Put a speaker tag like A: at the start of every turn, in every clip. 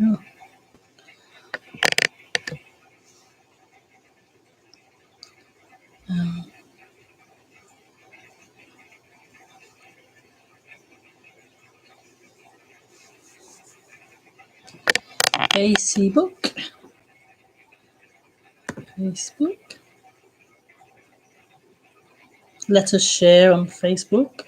A: Oh. Facebook. Let us share on Facebook.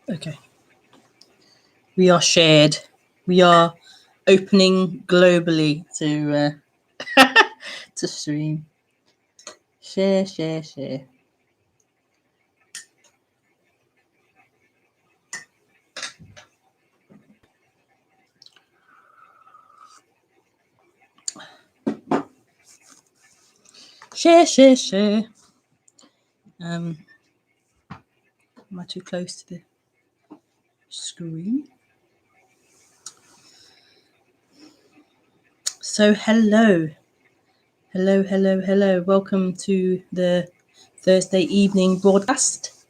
A: Okay. We are shared. We are opening globally to to stream. Share. Share. Am I too close to the screen? So hello. Welcome to the Thursday evening broadcast.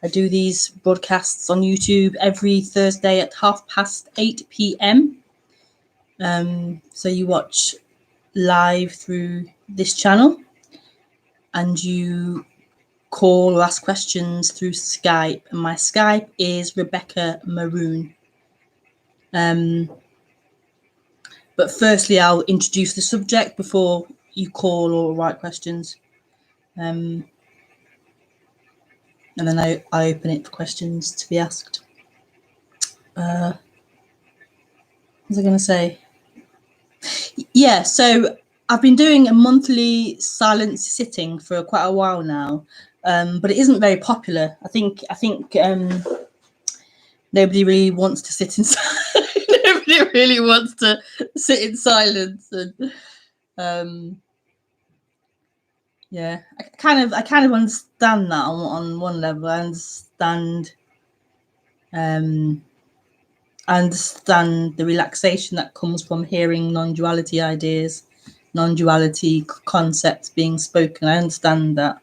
A: I do these broadcasts on YouTube every Thursday at 8:30 p.m. So you watch live through this channel and you call or ask questions through Skype. And my Skype is Rebekah Maroon. But firstly, I'll introduce the subject before you call or write questions. And then I open it for questions to be asked. What was I going to say? Yeah, so I've been doing a monthly silence sitting for quite a while now, but it isn't very popular. I think nobody really wants to sit in nobody really wants to sit in silence, and yeah, I kind of understand that on one level. I understand the relaxation that comes from hearing non-duality ideas, non-duality concepts being spoken. I understand that.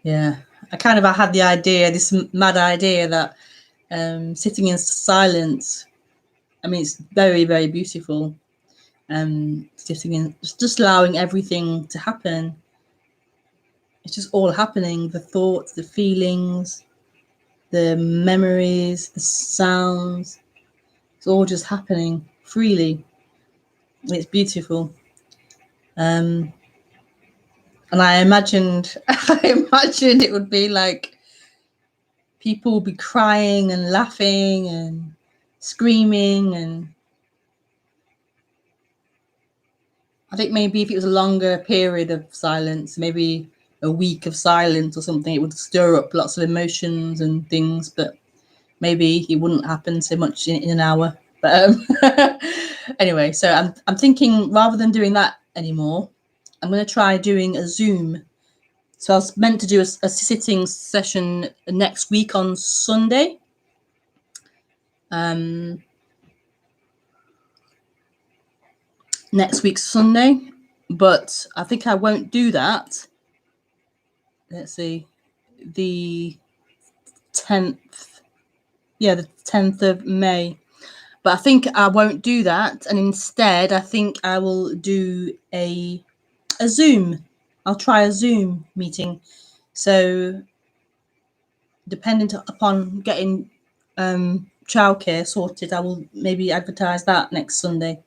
A: Yeah, I had the idea, this mad idea that sitting in silence, I mean, it's very, very beautiful. Sitting in, just allowing everything to happen. It's just all happening, the thoughts, the feelings, the memories, the sounds. It's all just happening freely. It's beautiful. And I imagined it would be like people would be crying and laughing and screaming, and I think maybe if it was a longer period of silence, maybe a week of silence or something, it would stir up lots of emotions and things, but maybe it wouldn't happen so much in an hour. But anyway, so I'm thinking rather than doing that anymore, I'm going to try doing a Zoom. So I was meant to do a sitting session next week on Sunday. Next week's Sunday, but I think I won't do that. Let's see, the 10th. Yeah, the 10th of May. But I think I won't do that, and instead I think I will do a Zoom. I'll try a Zoom meeting. So dependent upon getting childcare sorted, I will maybe advertise that next Sunday.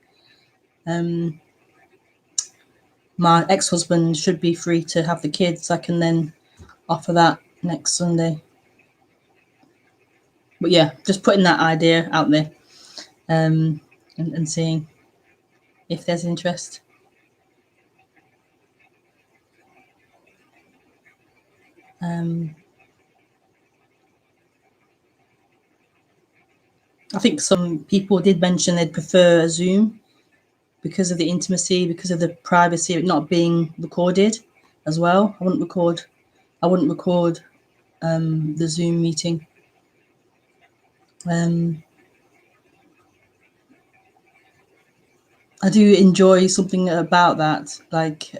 A: My ex-husband should be free to have the kids. I can then offer that next Sunday. But yeah, just putting that idea out there, and seeing if there's interest. I think some people did mention they'd prefer a Zoom because of the intimacy, because of the privacy of it not being recorded as well. I wouldn't record the Zoom meeting. I do enjoy something about that. Like,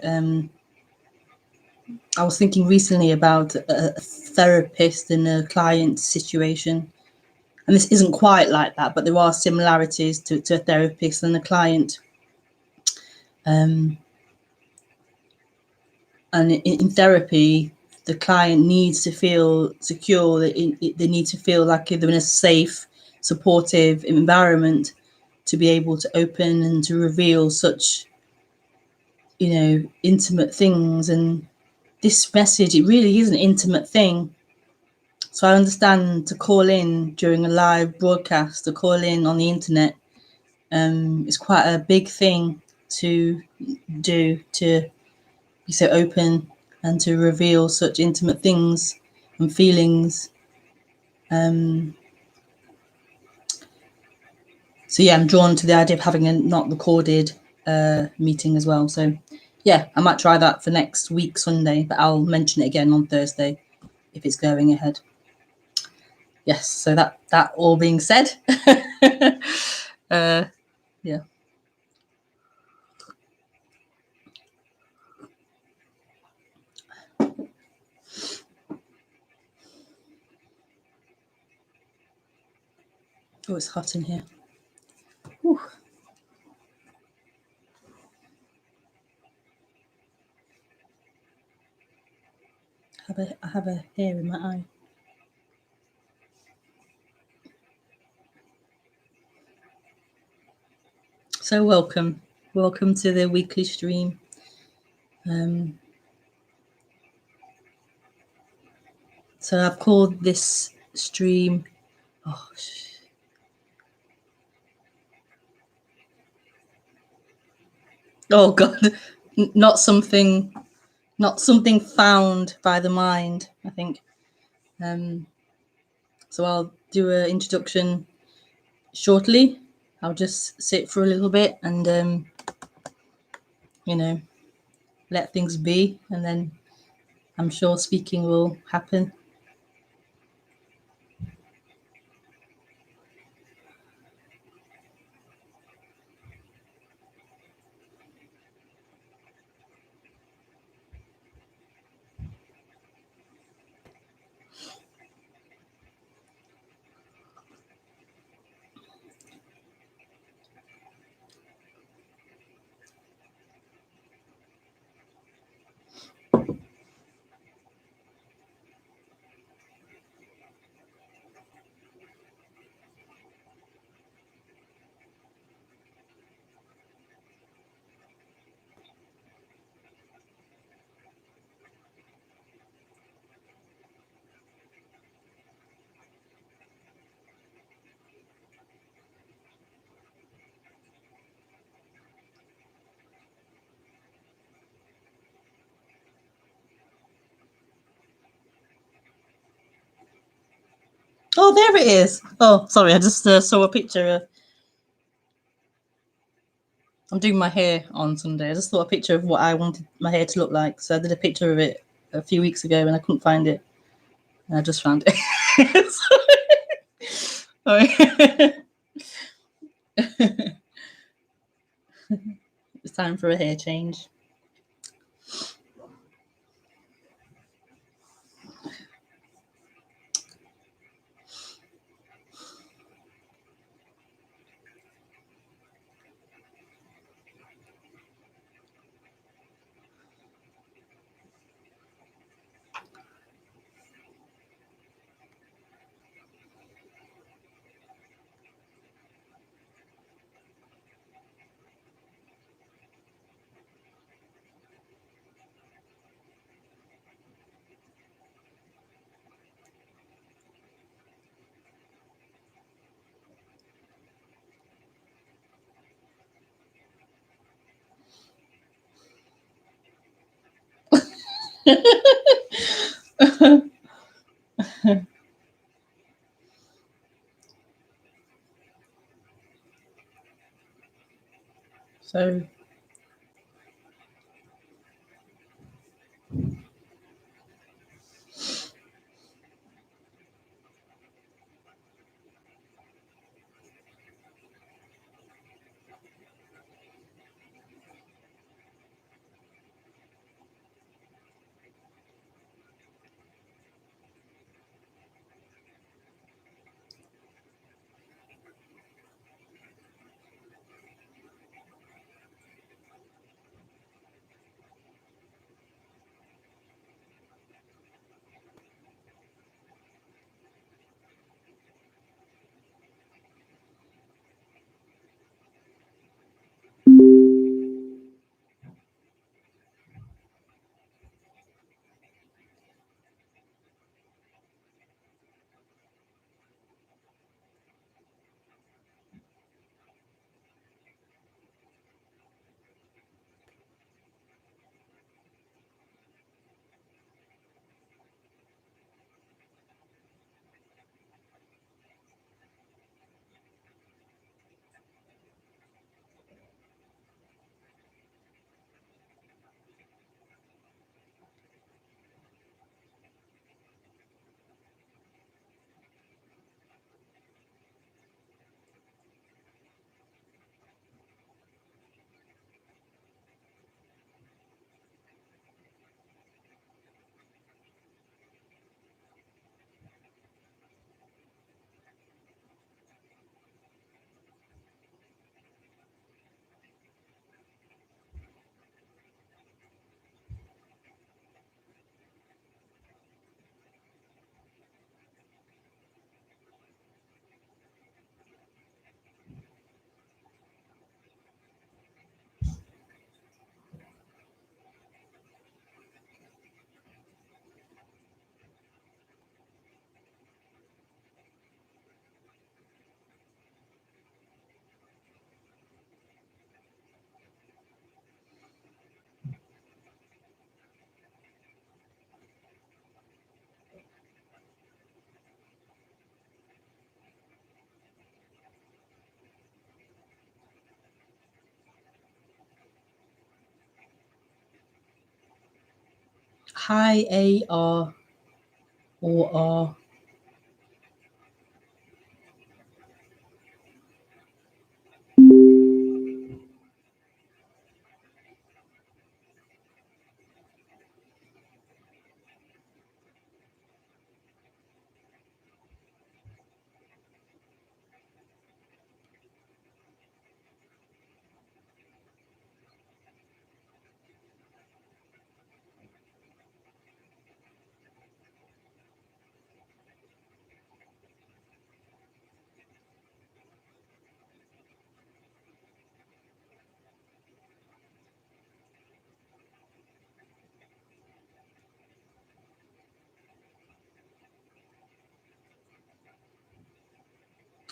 A: I was thinking recently about a therapist and a client situation. And this isn't quite like that, but there are similarities to a therapist and a client. And in therapy, the client needs to feel secure. They need to feel like they're in a safe, supportive environment to be able to open and to reveal such, intimate things. And this message, it really is an intimate thing. So I understand to call in during a live broadcast, to call in on the internet, is quite a big thing to do, to be so open and to reveal such intimate things and feelings. So yeah, I'm drawn to the idea of having a not recorded meeting as well. So yeah, I might try that for next week Sunday, but I'll mention it again on Thursday if it's going ahead. Yes, so that all being said, yeah. Oh, it's hot in here. Whew. I have a hair in my eye. So welcome to the weekly stream. So I've called this stream. Oh God, not something found by the mind, I think. So I'll do an introduction shortly. I'll just sit for a little bit and let things be, and then I'm sure speaking will happen. Oh, there it is. Oh, sorry, I just saw a picture. I'm doing my hair on Sunday. I just saw a picture of what I wanted my hair to look like. So I did a picture of it a few weeks ago and I couldn't find it. And I just found it. Sorry. It's time for a hair change. So hi AR or R.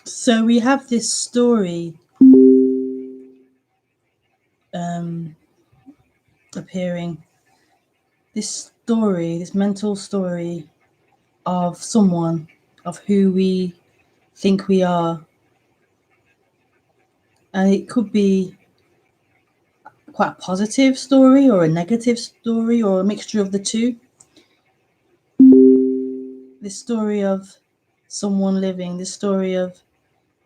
A: So we have this story appearing. This story, this mental story of someone, of who we think we are. And it could be quite a positive story or a negative story or a mixture of the two. This story of someone living, this story of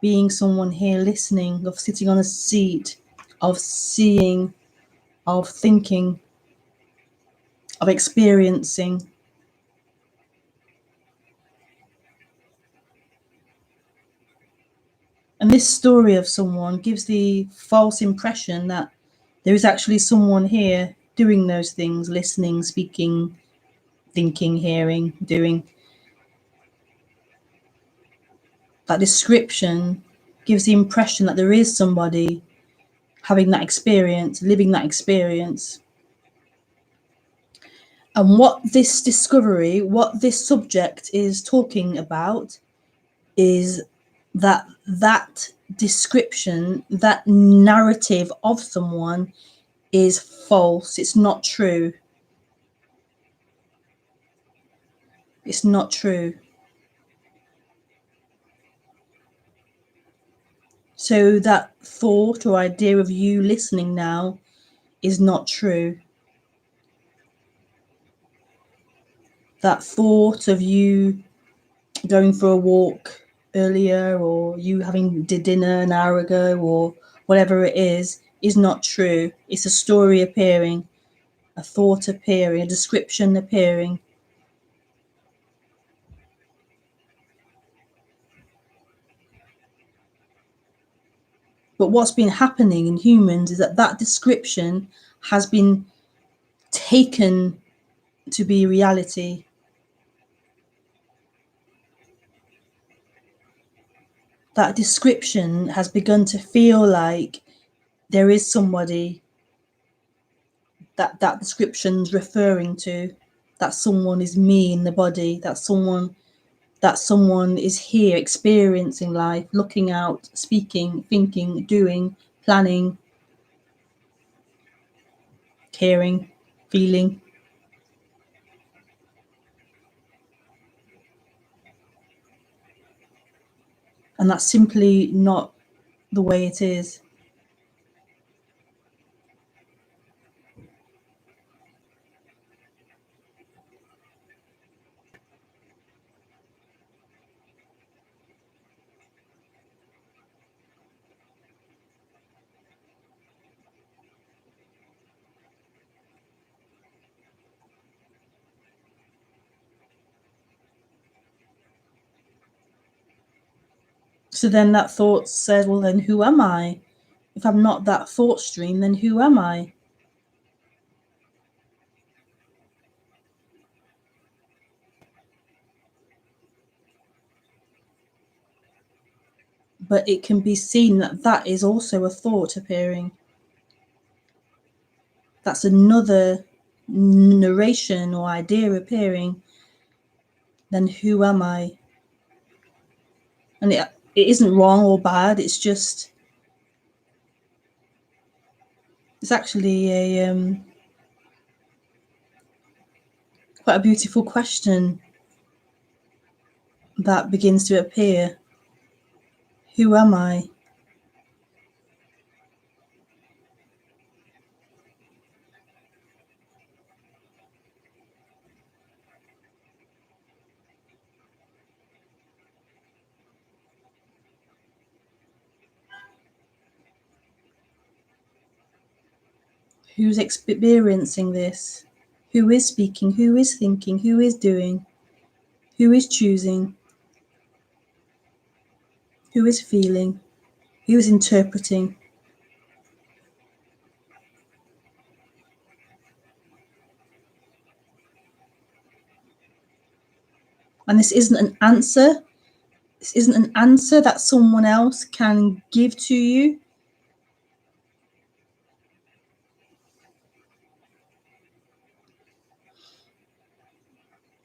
A: being someone here listening, of sitting on a seat, of seeing, of thinking, of experiencing. And this story of someone gives the false impression that there is actually someone here doing those things, listening, speaking, thinking, hearing, doing. That description gives the impression that there is somebody having that experience, living that experience. And what this discovery, what this subject is talking about is that description, that narrative of someone is false. It's not true. It's not true. So that thought or idea of you listening now is not true. That thought of you going for a walk earlier, or you having did dinner an hour ago, or whatever it is not true. It's a story appearing, a thought appearing, a description appearing. But what's been happening in humans is that description has been taken to be reality. That description has begun to feel like there is somebody that description's referring to. That someone is me in the body. That someone is here experiencing life, looking out, speaking, thinking, doing, planning, caring, feeling. And that's simply not the way it is. So then that thought says, well, then who am I? If I'm not that thought stream, then who am I? But it can be seen that is also a thought appearing. That's another narration or idea appearing. Then who am I? And it isn't wrong or bad. It's just, it's actually a quite a beautiful question that begins to appear. Who am I? Who's experiencing this? Who is speaking? Who is thinking? Who is doing? Who is choosing? Who is feeling? Who is interpreting? And this isn't an answer. This isn't an answer that someone else can give to you.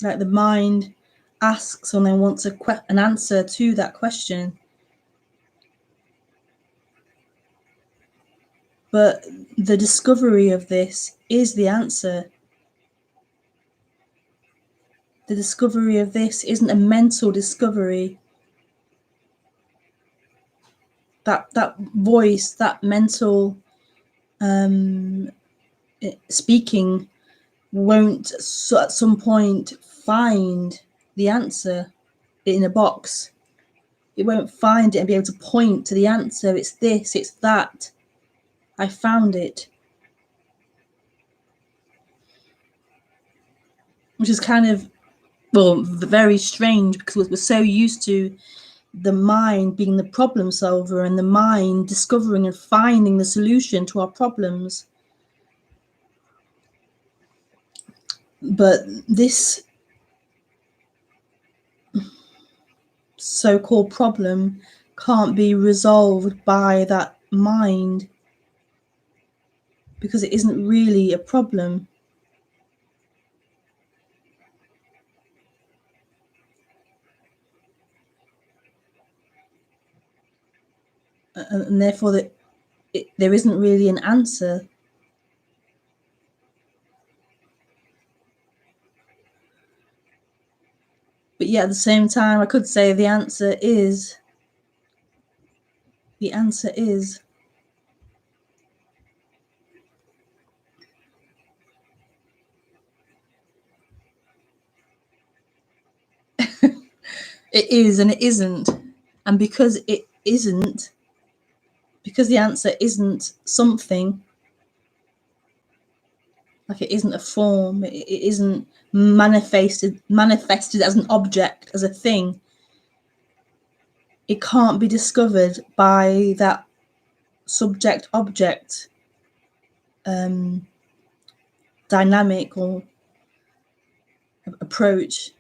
A: Like the mind asks and then wants an answer to that question. But the discovery of this is the answer. The discovery of this isn't a mental discovery. That voice, that mental speaking won't at some point find the answer in a box. It won't find it and be able to point to the answer. It's this, it's that. I found it. Which is kind of, well, very strange, because we're so used to the mind being the problem solver and the mind discovering and finding the solution to our problems. But this so-called problem can't be resolved by that mind, because it isn't really a problem. And therefore there isn't really an answer. But yet at the same time, I could say the answer is The answer is it is and it isn't. And because it isn't, because the answer isn't something, like it isn't a form, it isn't manifested as an object, as a thing, it can't be discovered by that subject object dynamic or approach.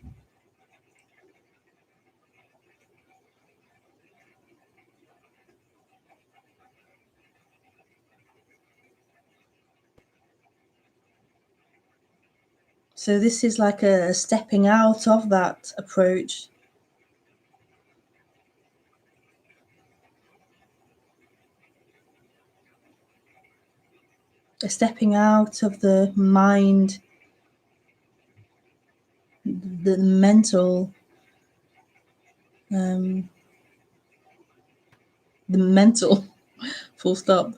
A: So this is like a stepping out of that approach. A stepping out of the mind, the mental, full stop.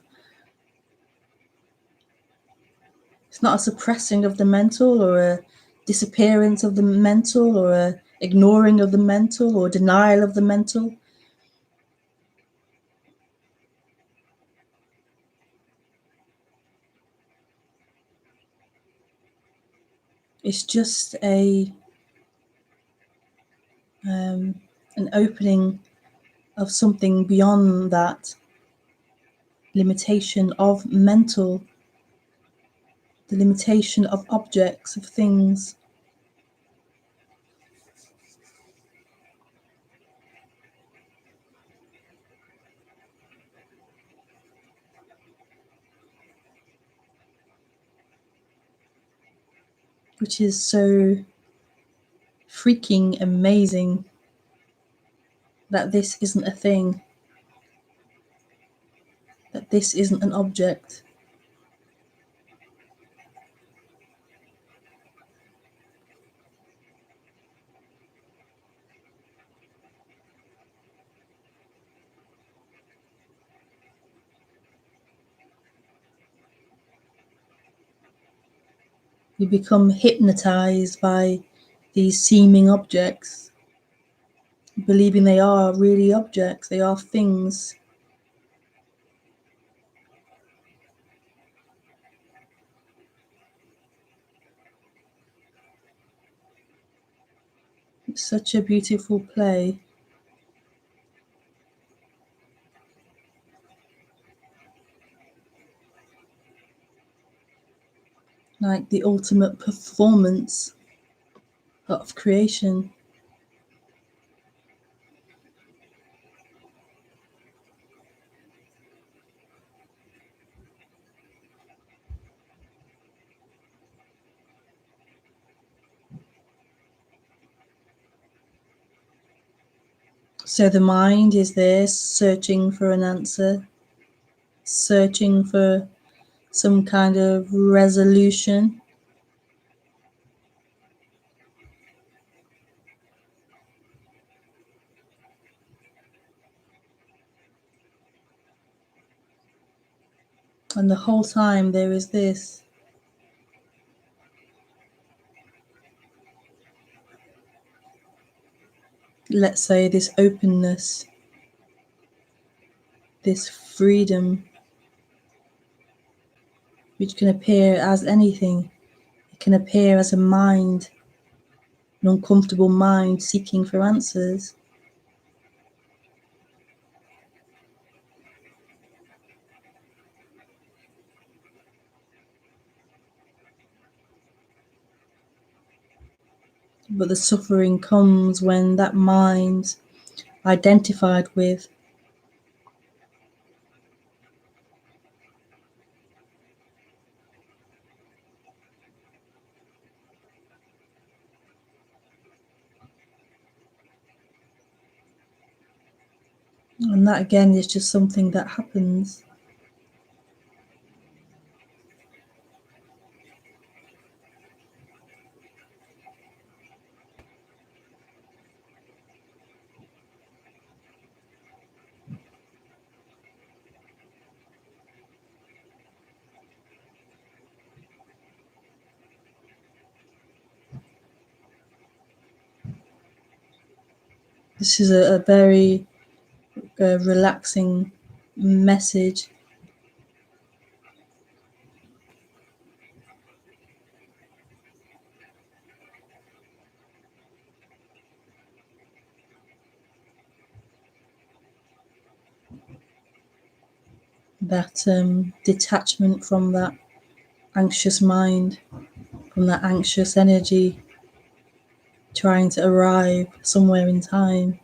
A: It's not a suppressing of the mental or a disappearance of the mental or a ignoring of the mental or denial of the mental. It's just an opening of something beyond that limitation of mental, the limitation of objects, of things. Which is so freaking amazing that this isn't a thing, that this isn't an object. You become hypnotized by these seeming objects, believing they are really objects, they are things. It's such a beautiful play. Like the ultimate performance of creation. So the mind is there searching for an answer, searching for some kind of resolution. And the whole time there is this. Let's say this openness, this freedom, which can appear as anything. It can appear as a mind, an uncomfortable mind seeking for answers. But the suffering comes when that mind identified with and that again is just something that happens. This is a very relaxing message. That detachment from that anxious mind, from that anxious energy, trying to arrive somewhere in time.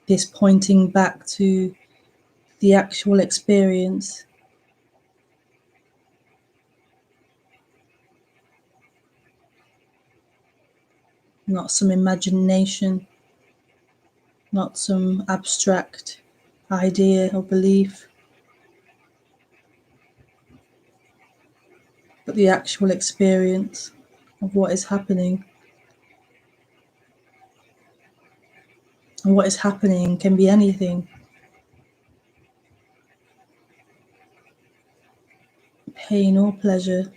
A: This pointing back to the actual experience. Not some imagination, not some abstract idea or belief, but the actual experience of what is happening. And what is happening can be anything. Pain or pleasure.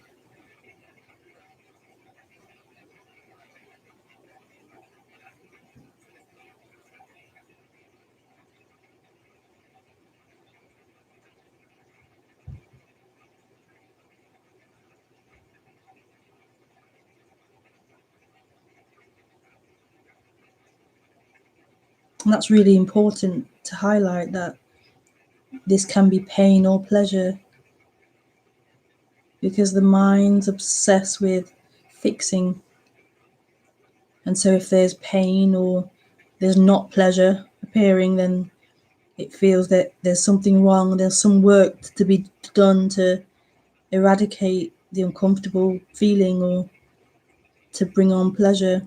A: And that's really important to highlight, that this can be pain or pleasure, because the mind's obsessed with fixing. And so if there's pain or there's not pleasure appearing, then it feels that there's something wrong, there's some work to be done to eradicate the uncomfortable feeling or to bring on pleasure.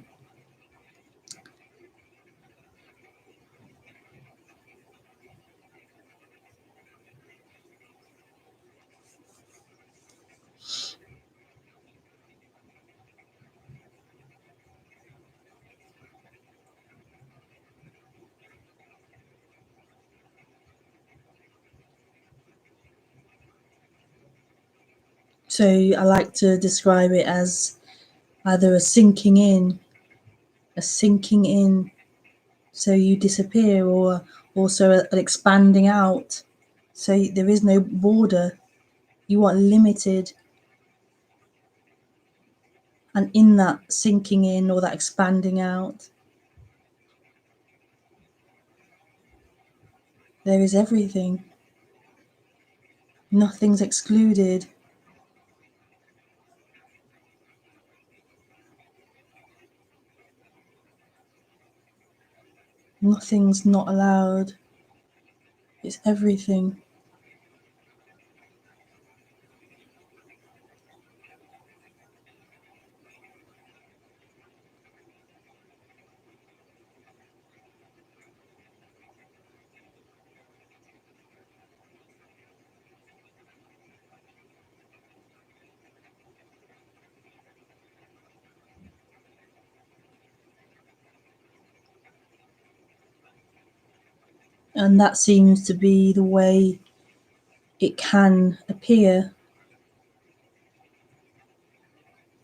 A: So I like to describe it as either a sinking in, so you disappear, or also an expanding out, so there is no border, you are limited. And in that sinking in or that expanding out, there is everything. Nothing's excluded. Nothing's not allowed. It's everything. And that seems to be the way it can appear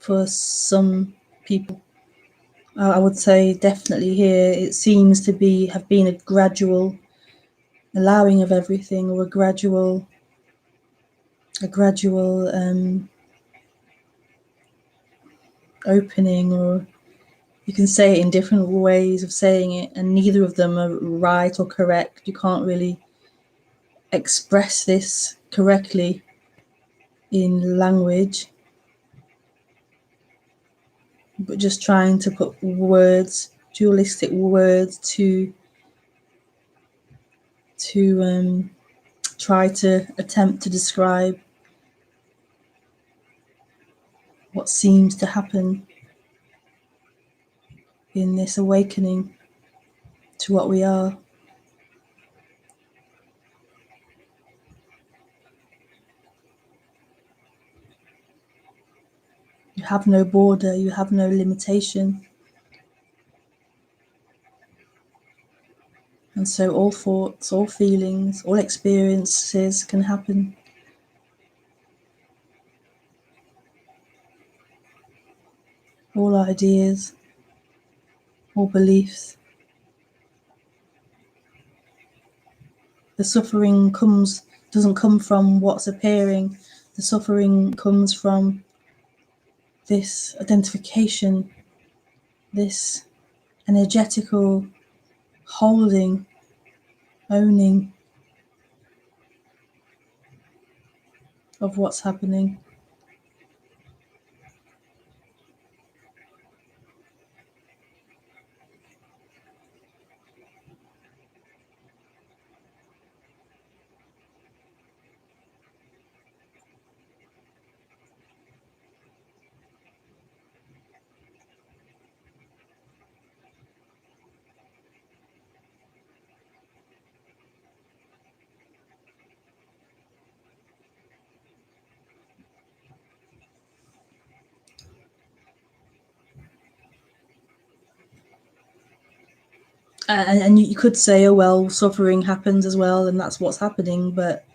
A: for some people. I would say definitely here it seems to have been a gradual allowing of everything, or a gradual opening, or you can say it in different ways of saying it, and neither of them are right or correct. You can't really express this correctly in language, but just trying to put words, dualistic words, to try to attempt to describe what seems to happen in this awakening to what we are. You have no border, you have no limitation. And so all thoughts, all feelings, all experiences can happen. all ideas, all beliefs. The suffering doesn't come from what's appearing. The suffering comes from this identification, this energetical holding, owning of what's happening. And you could say, oh, well, suffering happens as well, and that's what's happening. But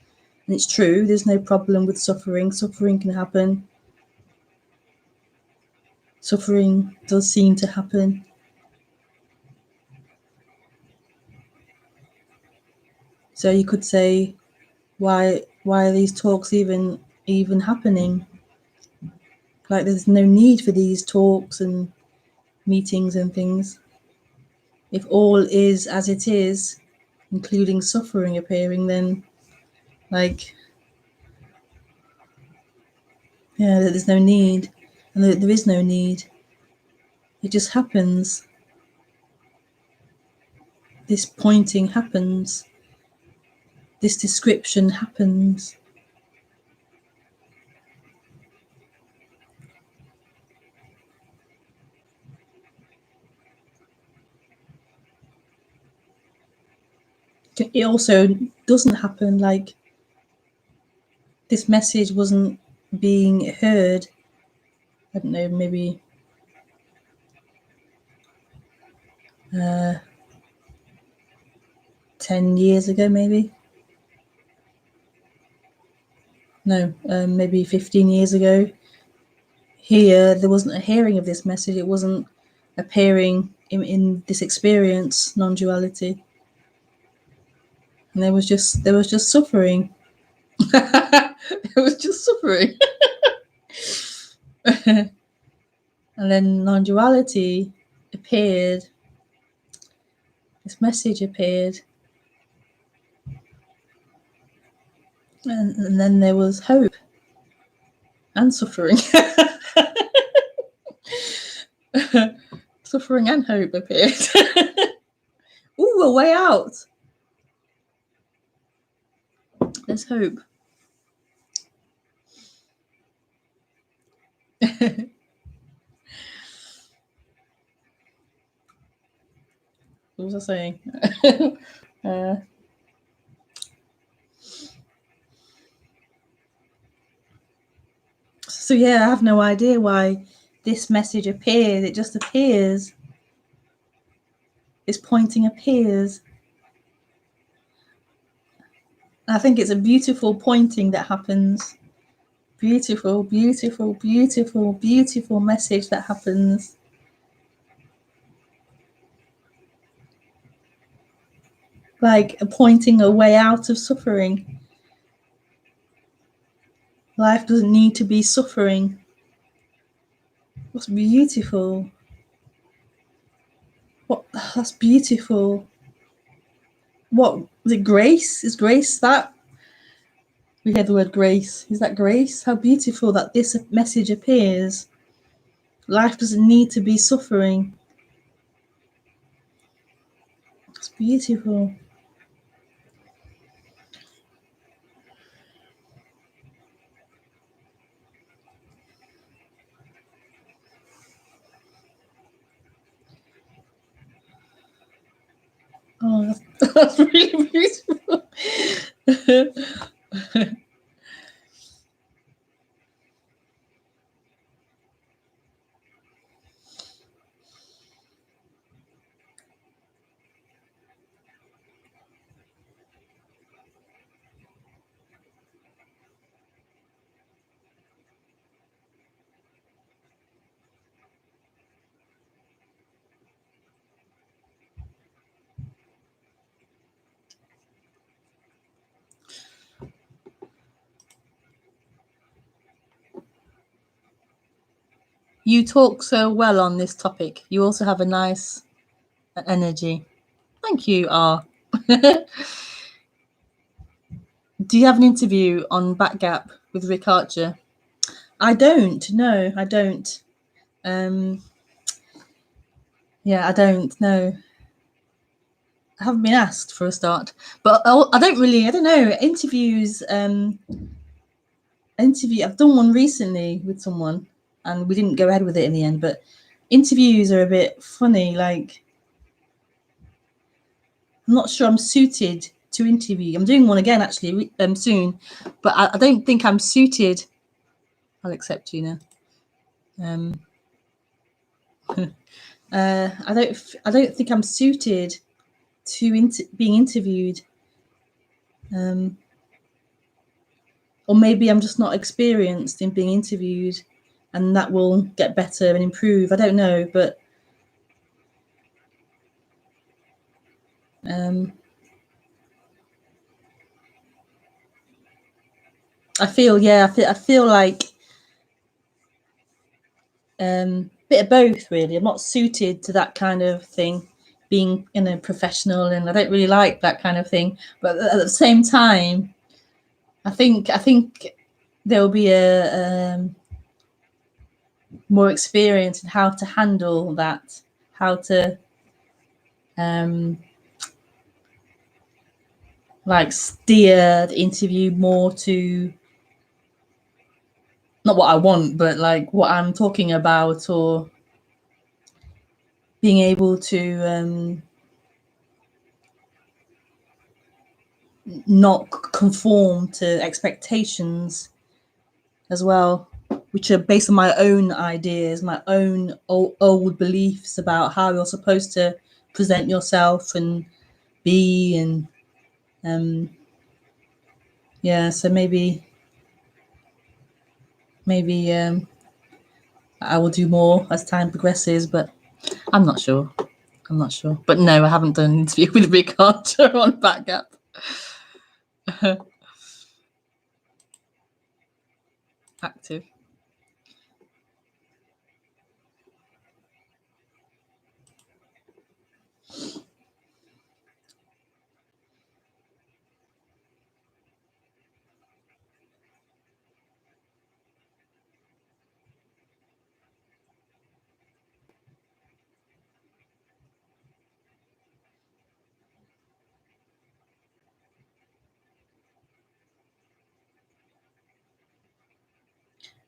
A: and it's true, there's no problem with suffering. Suffering can happen. Suffering does seem to happen. So you could say, why are these talks even happening? Like, there's no need for these talks and meetings and things. If all is as it is, including suffering appearing, then, like, yeah, there's no need. And there is no need. It just happens. This pointing happens. This description happens. It also doesn't happen. Like, this message wasn't being heard, I don't know, maybe 10 years ago, maybe. No, maybe 15 years ago. Here, there wasn't a hearing of this message. It wasn't appearing in this experience, non-duality. And there was just suffering. It was just suffering. And then non-duality appeared. This message appeared. And then there was hope and suffering. Suffering and hope appeared. Ooh, a way out. There's hope. What was I saying? So yeah, I have no idea why this message appears. It just appears. This pointing appears. I think it's a beautiful pointing that happens. Beautiful, beautiful, beautiful, beautiful message that happens. Like pointing a way out of suffering. Life doesn't need to be suffering. What's beautiful? What? That's beautiful. What was it? Grace? Is grace that? We hear the word grace. Is that grace? How beautiful that this message appears. Life doesn't need to be suffering. It's beautiful. Oh, that's really beautiful. You talk so well on this topic. You also have a nice energy. Thank you, R. Do you have an interview on Back Gap with Rick Archer? I don't. No, I don't. Yeah, I don't know. I haven't been asked for a start, but I don't know. Interviews. I've done one recently with someone, and we didn't go ahead with it in the end. But interviews are a bit funny. Like, I'm not sure I'm suited to interview. I'm doing one again actually soon, but I don't think I'm suited. I'll accept you now. I don't think I'm suited to being interviewed. Or maybe I'm just not experienced in being interviewed, and that will get better and improve. I don't know, but I feel like bit of both really. I'm not suited to that kind of thing, being professional, and I don't really like that kind of thing. But at the same time, I think there will be a more experience in how to handle that, how to like steer the interview more to not what I want, but like what I'm talking about, or being able to not conform to expectations as well, which are based on my own ideas, my own old beliefs about how you're supposed to present yourself and be, and yeah, so maybe I will do more as time progresses, but I'm not sure. But no, I haven't done an interview with Rick Archer on Back Gap. Active.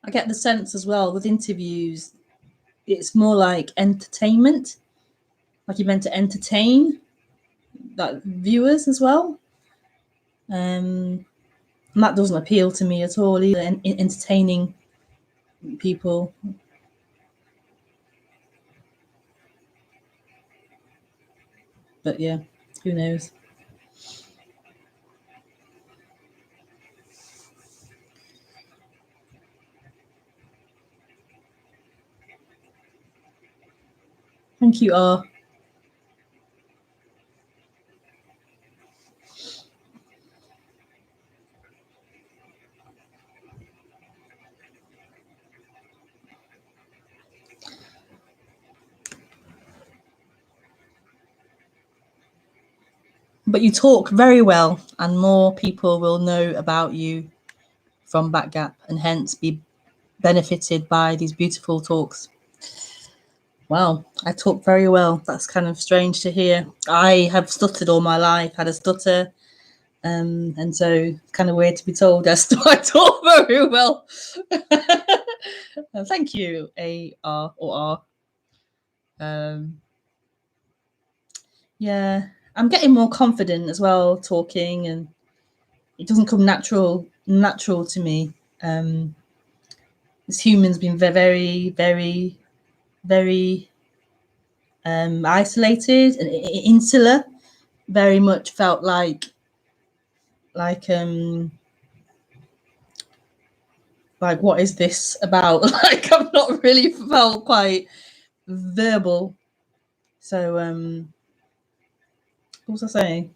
A: I get the sense as well with interviews, it's more like entertainment, like you're meant to entertain like viewers as well. And that doesn't appeal to me at all either, entertaining people. But yeah, who knows? Thank you, R. But you talk very well, and more people will know about you from Back Gap, and hence be benefited by these beautiful talks. Wow, I talk very well. That's kind of strange to hear. I have stuttered all my life, had a stutter, and so it's kind of weird to be told I talk very well. Thank you, A-R or R. Yeah, I'm getting more confident as well talking, and it doesn't come natural to me. As humans, been very, very, very isolated and insular. Very much felt like what is this about? Like I've not really felt quite verbal. So what was I saying?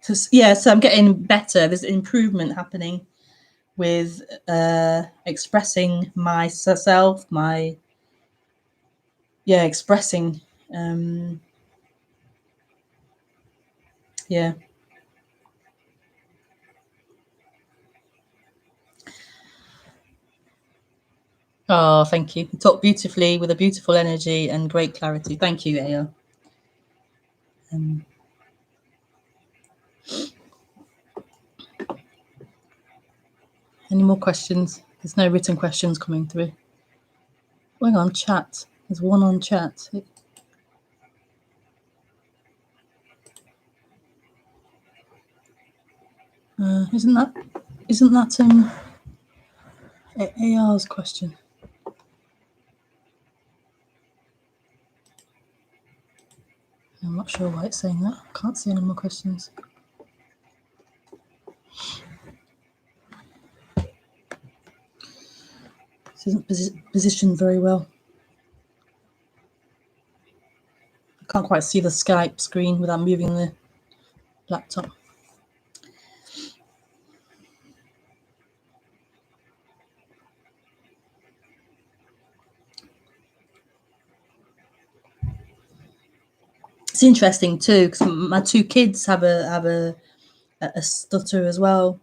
A: So I'm getting better. There's improvement happening. with expressing myself, expressing, yeah. Oh, thank you. You talk beautifully with a beautiful energy and great clarity. Thank you, Aya. Any more questions? There's no written questions coming through. Hang on, chat. There's one on chat. Isn't that AR's question? I'm not sure why it's saying that. I can't see any more questions. This isn't positioned very well. I can't quite see the Skype screen without moving the laptop. It's interesting too, because my two kids have a stutter as well.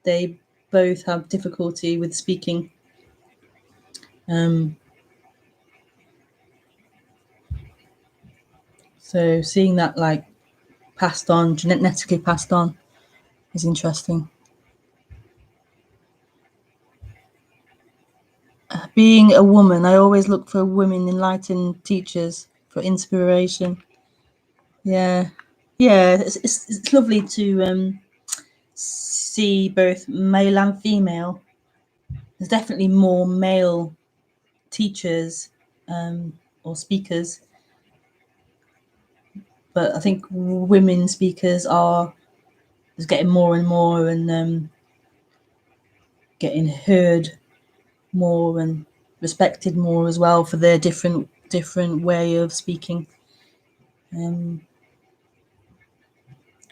A: They both have difficulty with speaking. So seeing that like passed on, genetically passed on, is interesting. Being a woman, I always look for women enlightened teachers for inspiration. Yeah, it's lovely to see both male and female. There's definitely more male teachers or speakers, but I think women speakers are just getting more and more, and getting heard more and respected more as well for their different way of speaking. But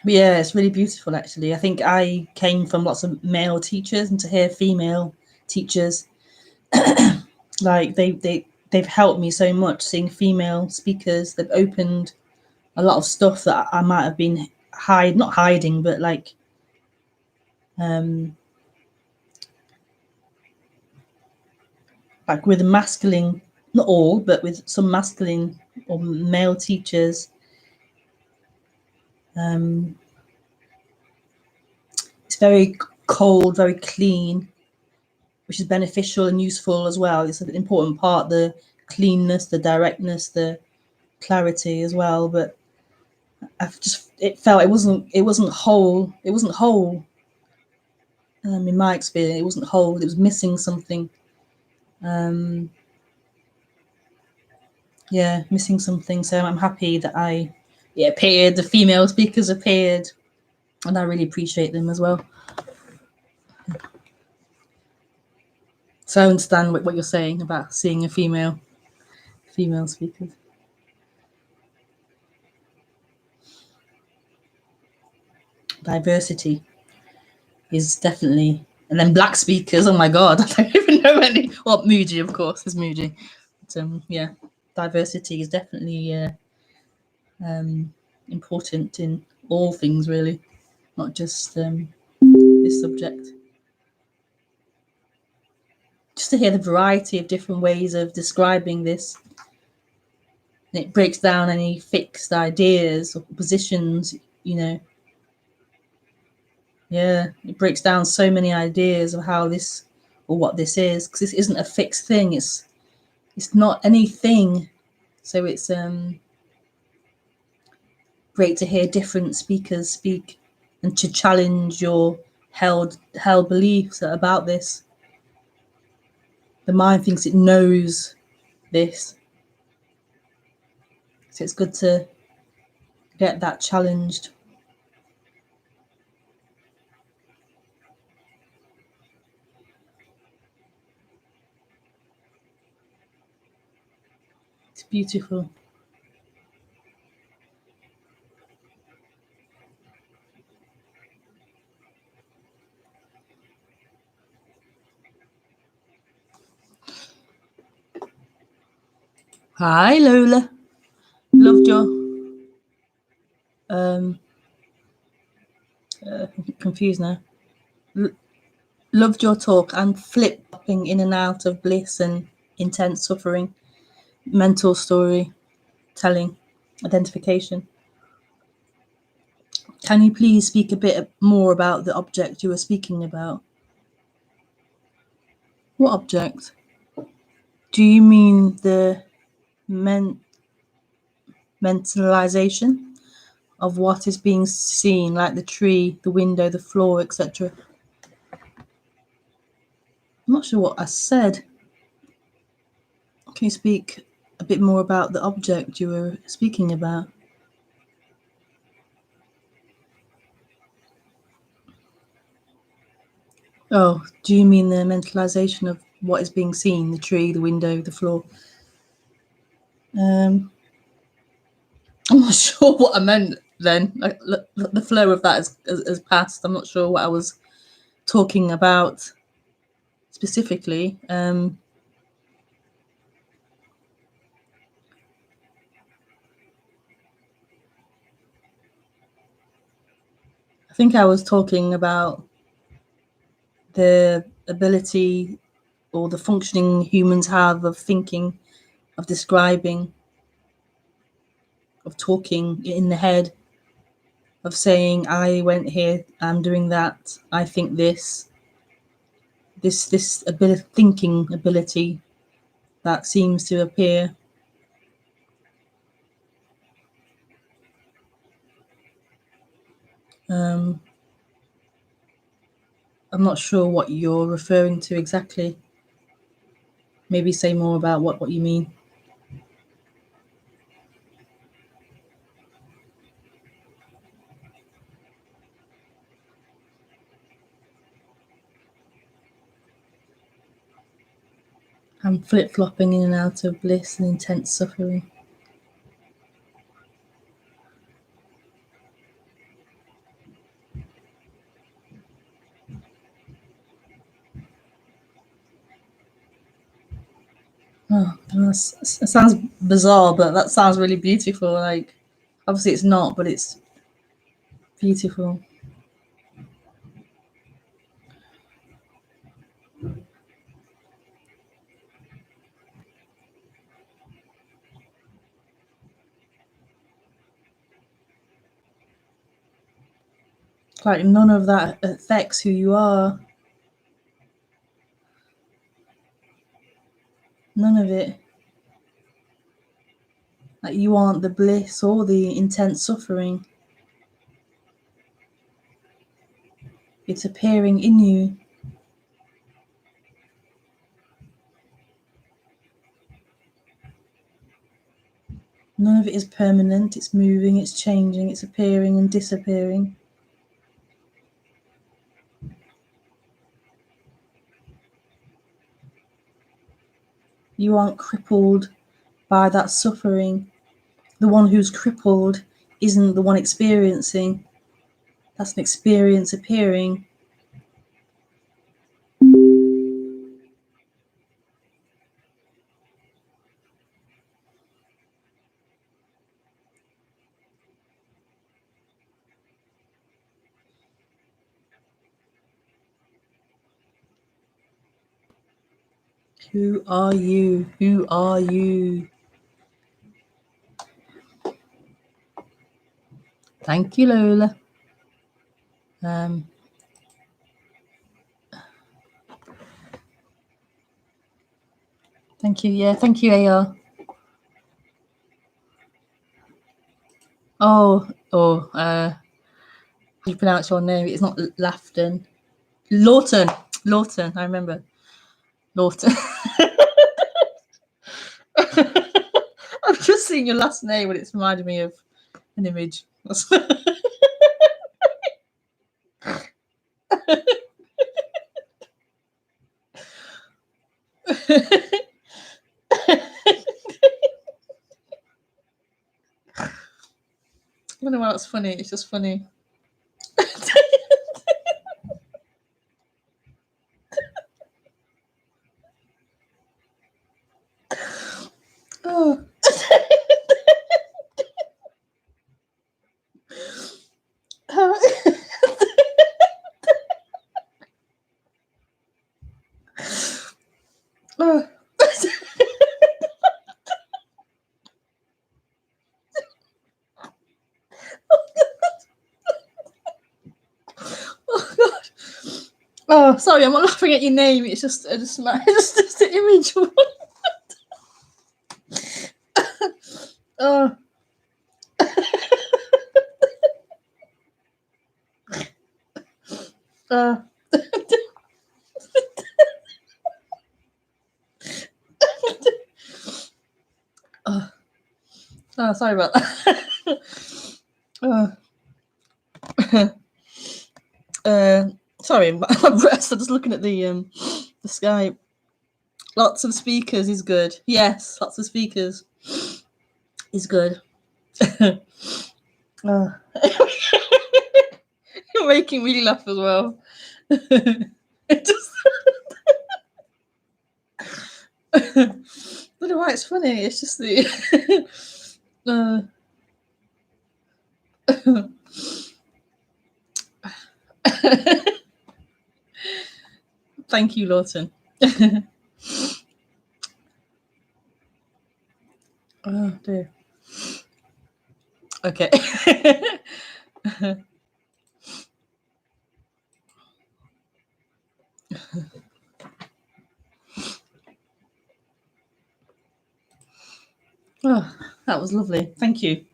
A: yeah, it's really beautiful actually. I think I came from lots of male teachers, and to hear female teachers, like they've helped me so much. Seeing female speakers, they've opened a lot of stuff that I might have been not hiding, but like with the masculine, not all, but with some masculine or male teachers, it's very cold, very clean, which is beneficial and useful as well. It's an important part, the cleanness, the directness, the clarity as well. But it felt it wasn't whole. It wasn't whole. In my experience, it wasn't whole. It was missing something. Missing something. So I'm happy that it appeared. The female speakers appeared, and I really appreciate them as well. So I understand what you're saying about seeing a female speakers. Diversity is definitely, and then black speakers. Oh my god, I don't even know any. Well, Moody, of course, is Moody. But diversity is definitely important in all things, really, not just this subject. Just to hear the variety of different ways of describing this, and it breaks down any fixed ideas or positions, it breaks down so many ideas of how this or what this is, because this isn't a fixed thing. It's not anything. So it's great to hear different speakers speak and to challenge your held beliefs about this. The mind thinks it knows this, so it's good to get that challenged. It's beautiful. Hi, Lola. Loved your confused now. Loved your talk and flip-flopping in and out of bliss and intense suffering, mental story telling, identification. Can you please speak a bit more about the object you were speaking about? What object? Do you mean the mentalization of what is being seen, like the tree, the window, the floor, etc.? I'm not sure what I said. Can you speak a bit more about the object you were speaking about? Oh, do you mean the mentalization of what is being seen, the tree, the window, the floor? I'm not sure what I meant then. Like, the flow of that has passed. I'm not sure what I was talking about specifically. I think I was talking about the ability or the functioning humans have of thinking, of describing, of talking in the head, of saying, I went here, I'm doing that, I think this ability, thinking ability that seems to appear. I'm not sure what you're referring to exactly. Maybe say more about what you mean. I'm flip-flopping in and out of bliss and intense suffering. Oh, it sounds bizarre, but that sounds really beautiful. Like, obviously it's not, but it's beautiful. Like, none of that affects who you are. None of it. Like, you aren't the bliss or the intense suffering. It's appearing in you. None of it is permanent. It's moving, it's changing, it's appearing and disappearing. You aren't crippled by that suffering. The one who's crippled isn't the one experiencing. That's an experience appearing. Who are you? Who are you? Thank you, Lola. Thank you. Yeah, thank you, AR. How you pronounce your name? It's not Lafton. Lawton. Lawton, I remember. Lawton. I've just seen your last name and it's reminded me of an image. I don't know why that's funny. It's just funny. Oh, Oh, sorry, I'm not laughing at your name. It's just just the image. Oh. Oh, sorry about that. Sorry, my breasts are just looking at the Skype. Lots of speakers is good. Yes, lots of speakers is good. You're making me laugh as well. It just I don't know why it's funny. It's just the Thank you, Lawton. Oh dear. Okay. Oh, that was lovely. Thank you.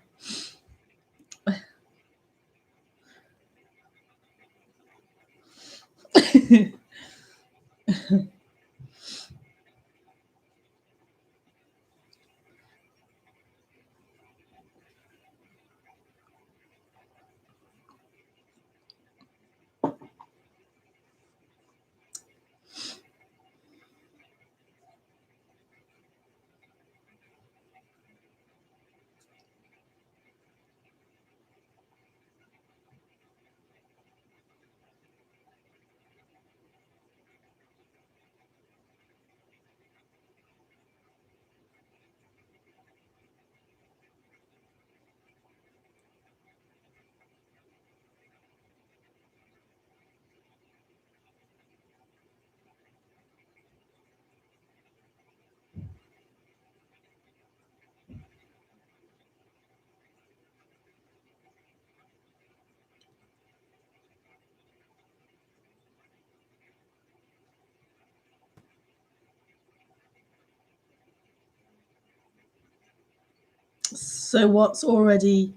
A: So what's already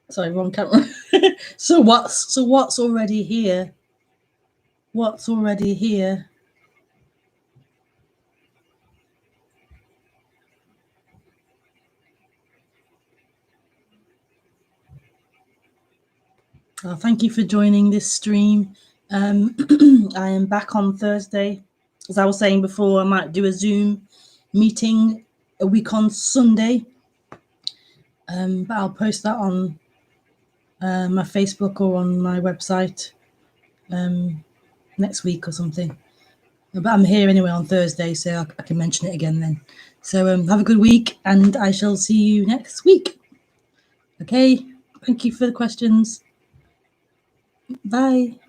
A: sorry, wrong camera. so what's already here? What's already here? Thank you for joining this stream. I am back on Thursday. As I was saying before, I might do a Zoom meeting a week on Sunday. But I'll post that on my Facebook or on my website next week or something. But I'm here anyway on Thursday, so I can mention it again then. So have a good week, and I shall see you next week. Okay, thank you for the questions. Bye.